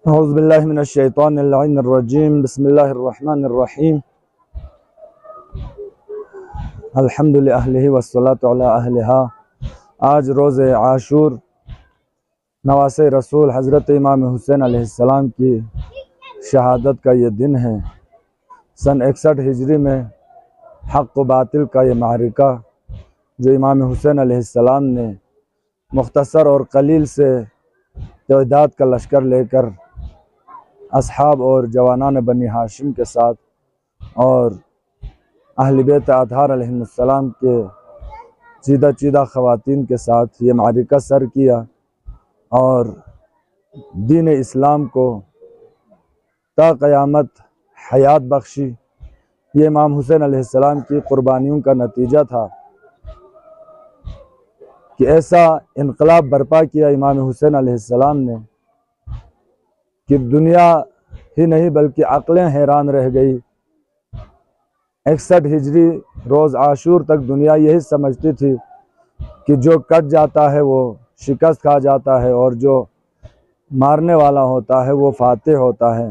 اعوذ باللہ من الشیطان اللعین الرجیم بسم اللہ الرحمن الرحیم الحمد للہ والصلاة علی اہلہا۔ آج روز عاشور نواسۂ رسول حضرت امام حسین علیہ السلام کی شہادت کا یہ دن ہے۔ سن 61 ہجری میں حق و باطل کا یہ معرکہ جو امام حسین علیہ السلام نے مختصر اور قلیل سے تعداد کا لشکر لے کر اصحاب اور جوانان بنی ہاشم کے ساتھ اور اہل بیت اطہار علیہ السلام کے چیدہ خواتین کے ساتھ یہ معرکہ سر کیا اور دین اسلام کو تا قیامت حیات بخشی۔ یہ امام حسین علیہ السلام کی قربانیوں کا نتیجہ تھا کہ ایسا انقلاب برپا کیا امام حسین علیہ السلام نے کہ دنیا ہی نہیں بلکہ عقلیں حیران رہ گئی۔ 61 ہجری روز عاشور تک دنیا یہی سمجھتی تھی کہ جو کٹ جاتا ہے وہ شکست کھا جاتا ہے اور جو مارنے والا ہوتا ہے وہ فاتح ہوتا ہے۔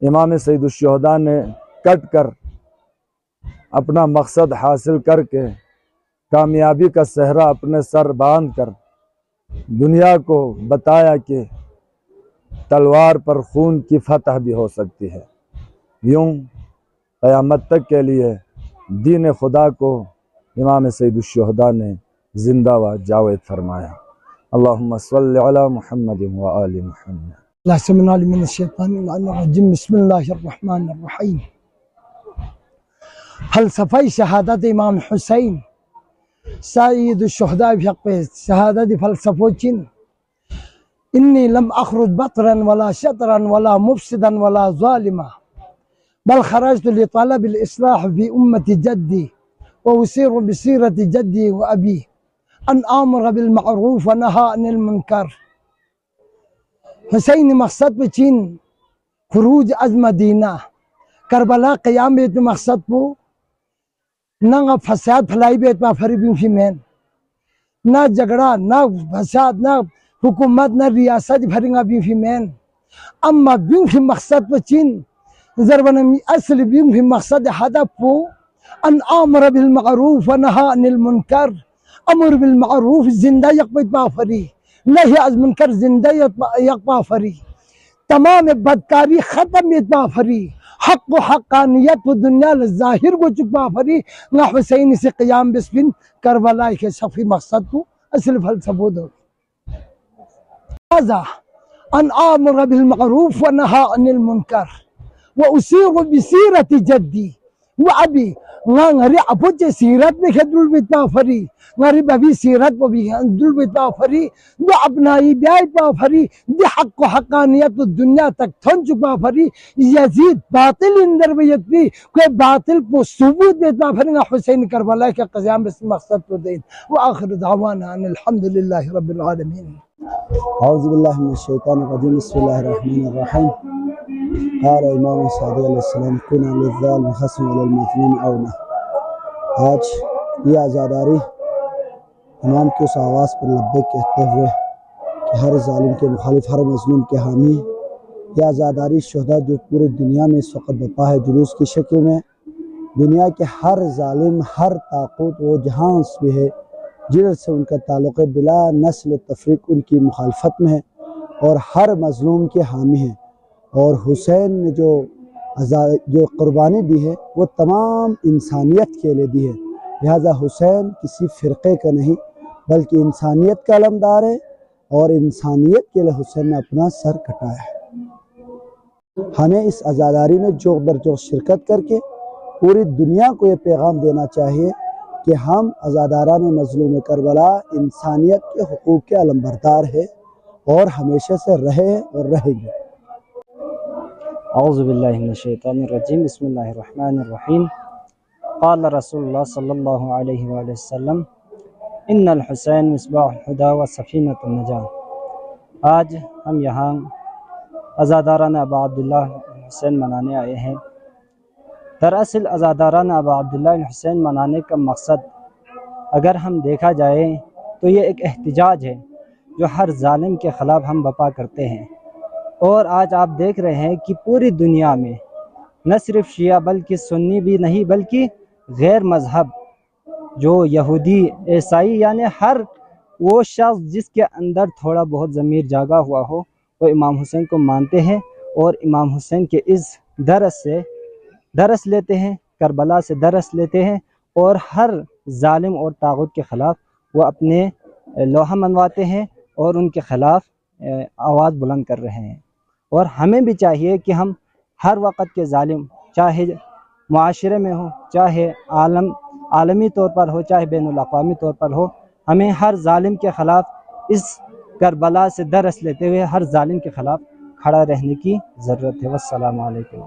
امام سید الشہداء نے کٹ کر اپنا مقصد حاصل کر کے کامیابی کا صحرا اپنے سر باندھ کر دنیا کو بتایا کہ تلوار پر خون کی فتح بھی ہو سکتی ہے۔ یوں قیامت تک کے لیے دین خدا کو امام سید الشہداء نے زندہ و جاوید فرمایا۔ اللہم صلی علی محمد و آل محمد۔ اللہ سمن علی من الشیطان الرجیم بسم اللہ الرحمن الرحیم۔ فلسفہ شہادت امام حسین سید الشہداء حق شہادت فلسفہ چن انی لم اخرج بطرا ولا شطرا ولا مفسدا ولا ظالما بل خرجت لطلب الاصلاح في امة جدي واسير بسيرة جدي وابي ان امر بالمعروف ونهى عن المنکر۔ حسین مقصد پہ چین خروج از مدینہ کربلا قیام بیت مقصد پو نہ فساد پھلائی بیت ما فریبین فی مین نہ جگڑا نہ فساد نہ حکومت نہ ریاست بھرنگا بھی فی مین اما بین فی مقصد پہ چین ضربنمی اصل بین فی مقصد ہدف پو ان آمر بالمعروف ونہا عن المنکر۔ امر بالمعروف زندہ یقبت پافری نہی از منکر زندہ یقبا فری تمام بدکاری ختم یقبا فری حق و حقانیت و دنیا ظاہر کو چکبا فری نہ حسین سے قیام بسپن کربلا کے صفی مقصد کو اصل فلسفہ دو ان آمر بالمعروف ونہا عن المنکر واسیر بسیرت جدی و ابی غری اپوچے سیرت میں خدل بیت فری غری ببی سیرت و بھی دل بیت فری دو اپنائی بیت فری دی حق و حقانیت و دنیا تک تھن چکا فری یزید باطل اندر بیت بھی کوئی باطل کو ثبوت بیت فری حسین کربلا کے قیام بس مقصد کو دین وآخر دعوانا ان الحمدللہ رب العالمین۔ اعوذ باللہ من الشیطان الرجیم بسم اللہ الرحمن الرحیم۔ قال امام صادق علیہ السلام کنا للظالم خصم علی المظلوم اونا۔ آج یہ عزاداری امام کی اس آواز پر لبیک کہتے ہوئے کہ ہر ظالم کے مخالف ہر مظلوم کے حامی، یہ عزاداری شہداء جو پورے دنیا میں اس وقت بپا ہے جلوس کی شکل میں، دنیا کے ہر ظالم ہر طاقت و جہاں اس بھی ہے جن سے ان کا تعلق بلا نسل و تفریق ان کی مخالفت میں ہے اور ہر مظلوم کے حامی ہیں، اور حسین نے جو قربانی دی ہے وہ تمام انسانیت کے لیے دی ہے، لہذا حسین کسی فرقے کا نہیں بلکہ انسانیت کا علمدار ہے اور انسانیت کے لیے حسین نے اپنا سر کٹایا ہے۔ ہمیں اس عزاداری میں جوق در جوق شرکت کر کے پوری دنیا کو یہ پیغام دینا چاہیے کہ ہم عزاداران مظلوم کربلا انسانیت کے حقوق کے علمبردار ہیں اور ہمیشہ سے رہے اور رہیں گے۔ اعوذ باللہ من الشیطان الرجیم بسم اللہ الرحمن الرحیم۔ قال رسول اللہ صلی اللہ علیہ وآلہ وسلم ان الحسین مصباح الہدی و سفینۃ النجاۃ۔ آج ہم یہاں عزاداران ابا عبداللہ حسین منانے آئے ہیں۔ دراصل عزاداران ابا عبداللہ حسین منانے کا مقصد اگر ہم دیکھا جائے تو یہ ایک احتجاج ہے جو ہر ظالم کے خلاف ہم بپا کرتے ہیں۔ اور آج آپ دیکھ رہے ہیں کہ پوری دنیا میں نہ صرف شیعہ بلکہ سنی بھی نہیں بلکہ غیر مذہب جو یہودی عیسائی یعنی ہر وہ شخص جس کے اندر تھوڑا بہت ضمیر جاگا ہوا ہو وہ امام حسین کو مانتے ہیں اور امام حسین کے اس درس سے درس لیتے ہیں، کربلا سے درس لیتے ہیں، اور ہر ظالم اور طاغوت کے خلاف وہ اپنے لوحہ منواتے ہیں اور ان کے خلاف آواز بلند کر رہے ہیں۔ اور ہمیں بھی چاہیے کہ ہم ہر وقت کے ظالم، چاہے معاشرے میں ہو، چاہے عالمی طور پر ہو، چاہے بین الاقوامی طور پر ہو، ہمیں ہر ظالم کے خلاف اس کربلا سے درس لیتے ہوئے ہر ظالم کے خلاف کھڑا رہنے کی ضرورت ہے۔ والسلام علیکم۔